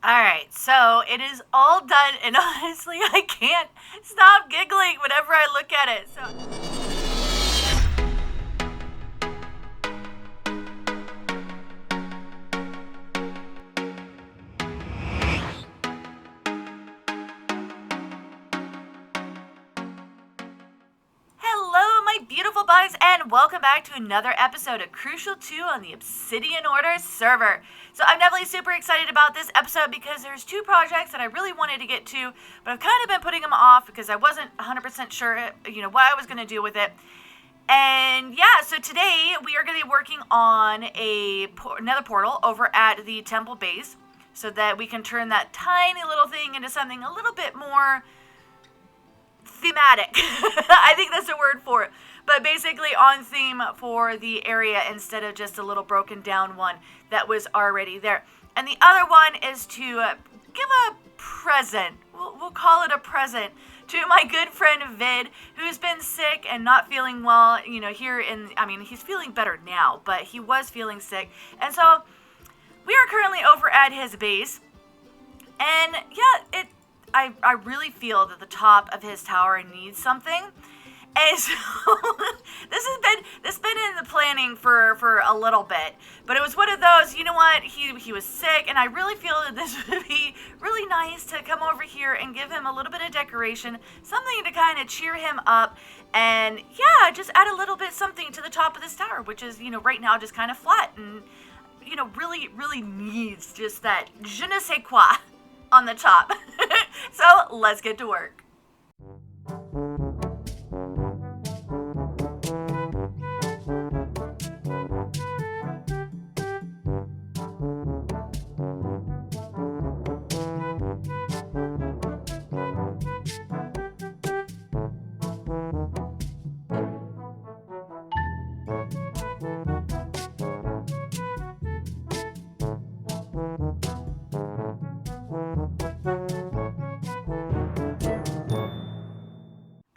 Alright, so it is all done, and honestly, I can't stop giggling whenever I look at it. Hello, my beautiful bugs, and welcome back to another episode of Crucial 2 on the Obsidian Order server. So I'm definitely super excited about this episode because there's two projects that I really wanted to get to, but I've kind of been putting them off because I wasn't 100% sure, what I was going to do with it. And yeah, so today we are going to be working on another portal over at the temple base so that we can turn that tiny little thing into something a little bit more thematic. I think that's the word for it. But basically on theme for the area instead of just a little broken down one that was already there. And the other one is to give a present. We'll call it a present to my good friend Vid, who's been sick and not feeling well, he's feeling better now, but he was feeling sick. And so we are currently over at his base. And yeah, I really feel that the top of his tower needs something. And so this has been in the planning for a little bit. But it was one of those, you know what, he was sick, and I really feel that this would be really nice to come over here and give him a little bit of decoration, something to kind of cheer him up, and yeah, just add a little bit something to the top of this tower, which is, right now just kind of flat, and, really, really needs just that je ne sais quoi on the top. So let's get to work.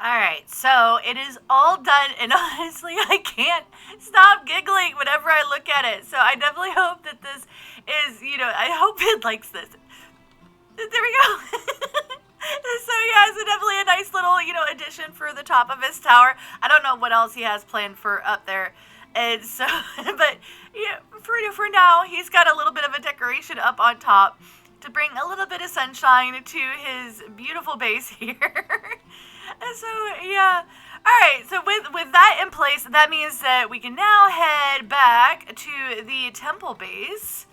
Alright, so it is all done, and honestly, I can't stop giggling whenever I look at it. So I definitely hope that this is, I hope it likes this. There we go. So yeah, it's definitely a nice little, addition for the top of his tower. I don't know what else he has planned for up there. And so, but yeah, for now, he's got a little bit of a decoration up on top to bring a little bit of sunshine to his beautiful base here. And so, yeah. Alright, so with that in place, that means that we can now head back to the temple base.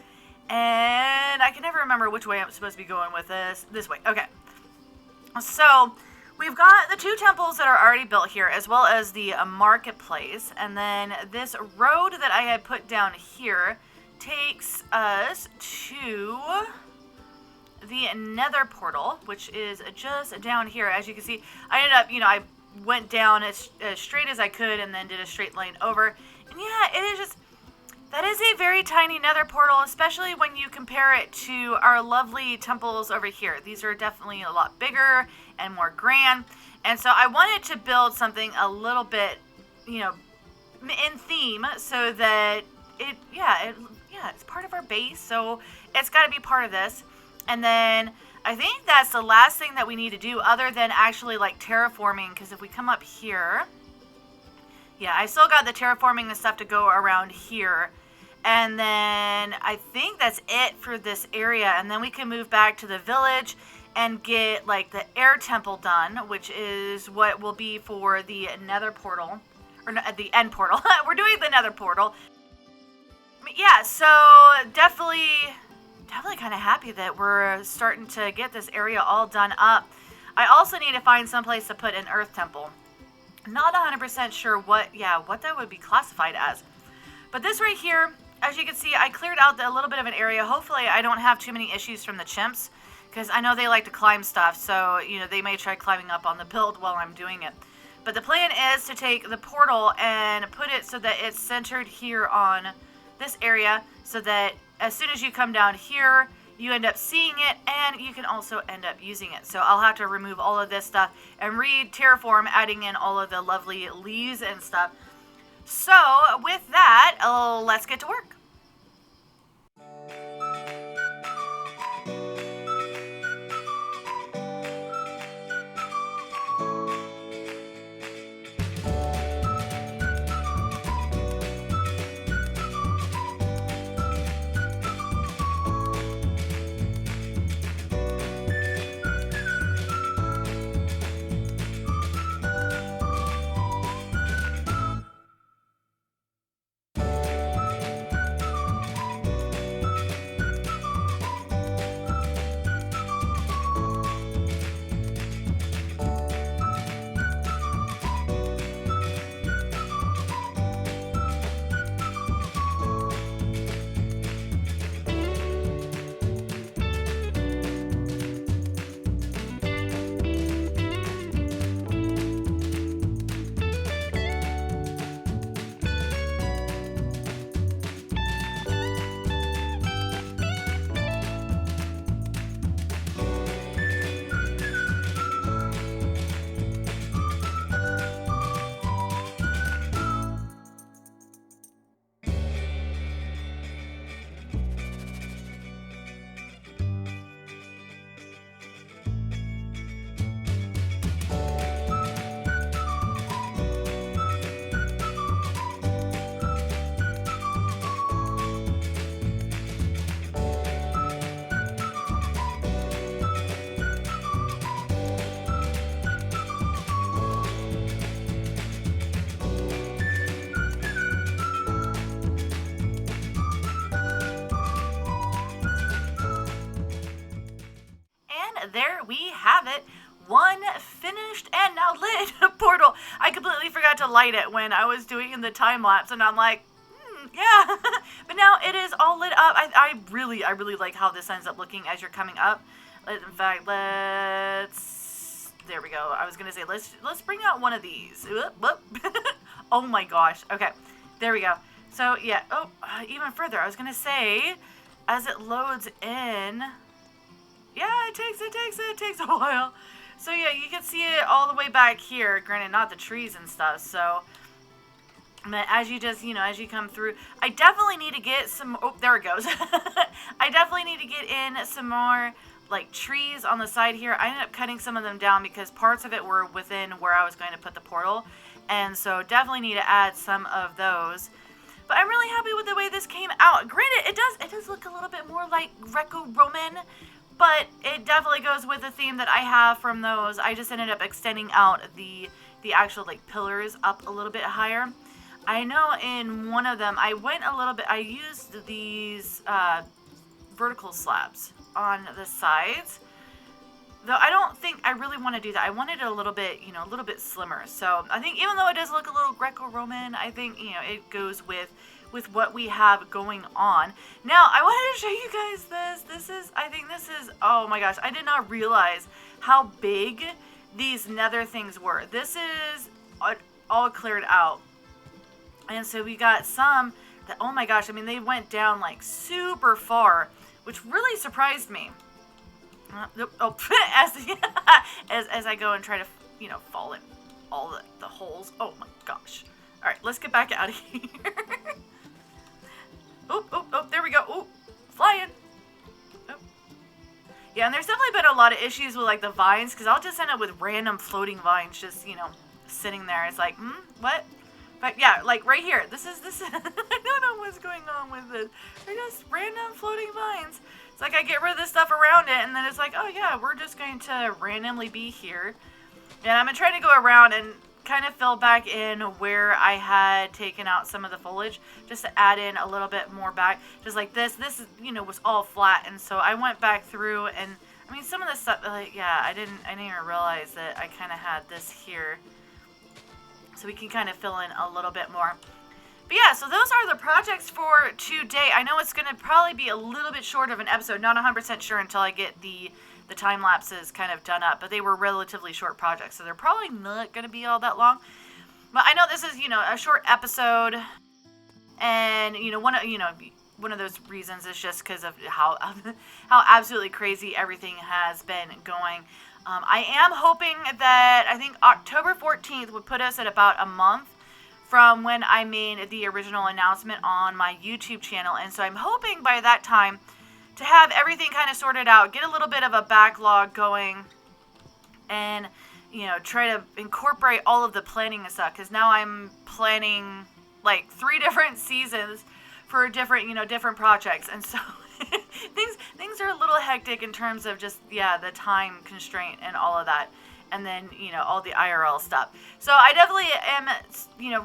And I can never remember which way I'm supposed to be going with this. This way, okay. So, we've got the two temples that are already built here, as well as the marketplace. And then this road that I had put down here takes us to the nether portal, which is just down here. As you can see, I ended up, I went down as straight as I could and then did a straight line over. And yeah, it is just, that is a very tiny nether portal, especially when you compare it to our lovely temples over here. These are definitely a lot bigger and more grand. And so I wanted to build something a little bit, in theme so that it's part of our base. So it's got to be part of this. And then I think that's the last thing that we need to do other than actually like terraforming, because if we come up here, yeah, I still got the terraforming and stuff to go around here. And then I think that's it for this area. And then we can move back to the village and get like the air temple done, which is what will be for the nether portal, or the end portal. We're doing the nether portal. Yeah, so definitely kind of happy that we're starting to get this area all done up. I also need to find someplace to put an earth temple. Not 100% sure what that would be classified as. But this right here, as you can see, I cleared out a little bit of an area. Hopefully I don't have too many issues from the chimps, because I know they like to climb stuff, so, they may try climbing up on the build while I'm doing it. But the plan is to take the portal and put it so that it's centered here on this area, so that as soon as you come down here, you end up seeing it, and you can also end up using it. So I'll have to remove all of this stuff and re-terraform, adding in all of the lovely leaves and stuff. So with that, let's get to work. there we have it. One finished and now lit portal. I completely forgot to light it when I was doing the time lapse, and I'm like, yeah. But now it is all lit up. I really like how this ends up looking as you're coming up. In fact, there we go. I was gonna say let's bring out one of these. Oh my gosh. Okay, there we go. So yeah. Oh, even further. I was gonna say, as it loads in, yeah, it takes a while. So yeah, you can see it all the way back here. Granted, not the trees and stuff. So, but as you just, as you come through, I definitely need to get some. Oh, there it goes. I definitely need to get in some more like trees on the side here. I ended up cutting some of them down because parts of it were within where I was going to put the portal, and so definitely need to add some of those. But I'm really happy with the way this came out. Granted, it does look a little bit more like Greco-Roman, but it definitely goes with the theme that I have from those. I just ended up extending out the actual like pillars up a little bit higher. I know in one of them I went a little bit. I used these vertical slabs on the sides, though I don't think I really want to do that. I wanted it a little bit, a little bit slimmer. So I think even though it does look a little Greco-Roman, I think, it goes with what we have going on. Now, I wanted to show you guys this. I think this is, oh my gosh, I did not realize how big these nether things were. This is all cleared out. And so we got some that, oh my gosh, I mean, they went down like super far, which really surprised me. As I go and try to, fall in all the holes. Oh my gosh. All right, let's get back out of here. Oh, there we go. Oh, flying. Oh. Yeah, and there's definitely been a lot of issues with like the vines, because I'll just end up with random floating vines just, sitting there. It's like, what? But yeah, like right here. This is I don't know what's going on with this. They're just random floating vines. It's like I get rid of the stuff around it, and then it's like, oh yeah, we're just going to randomly be here. And I'm going to try to go around and kind of fill back in where I had taken out some of the foliage, just to add in a little bit more back. Just like this is, was all flat, and so I went back through, and I mean, some of the stuff, yeah, I didn't even realize that I kind of had this here. So we can kind of fill in a little bit more. But yeah, so those are the projects for today. I know it's going to probably be a little bit short of an episode. Not 100% sure until I get the time lapses kind of done up. But they were relatively short projects, so they're probably not going to be all that long. But I know this is, a short episode. And, one of those reasons is just because of how absolutely crazy everything has been going. I am hoping that, I think October 14th would put us at about a month from when I made the original announcement on my YouTube channel. And so I'm hoping by that time to have everything kind of sorted out, get a little bit of a backlog going, and, try to incorporate all of the planning and stuff. Because now I'm planning like 3 different seasons for different, different projects. And so things are a little hectic in terms of just, the time constraint and all of that. And then, all the IRL stuff. So I definitely am,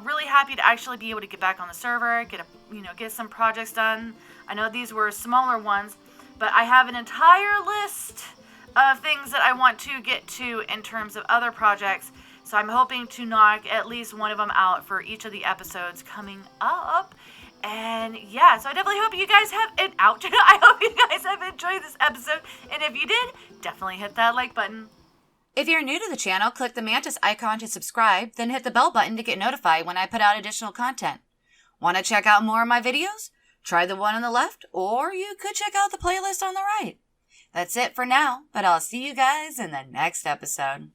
really happy to actually be able to get back on the server, get some projects done. I know these were smaller ones, but I have an entire list of things that I want to get to in terms of other projects. So I'm hoping to knock at least one of them out for each of the episodes coming up. And yeah, so I definitely hope you guys have I hope you guys have enjoyed this episode. And if you did, definitely hit that like button. If you're new to the channel, click the Mantis icon to subscribe, then hit the bell button to get notified when I put out additional content. Want to check out more of my videos? Try the one on the left, or you could check out the playlist on the right. That's it for now, but I'll see you guys in the next episode.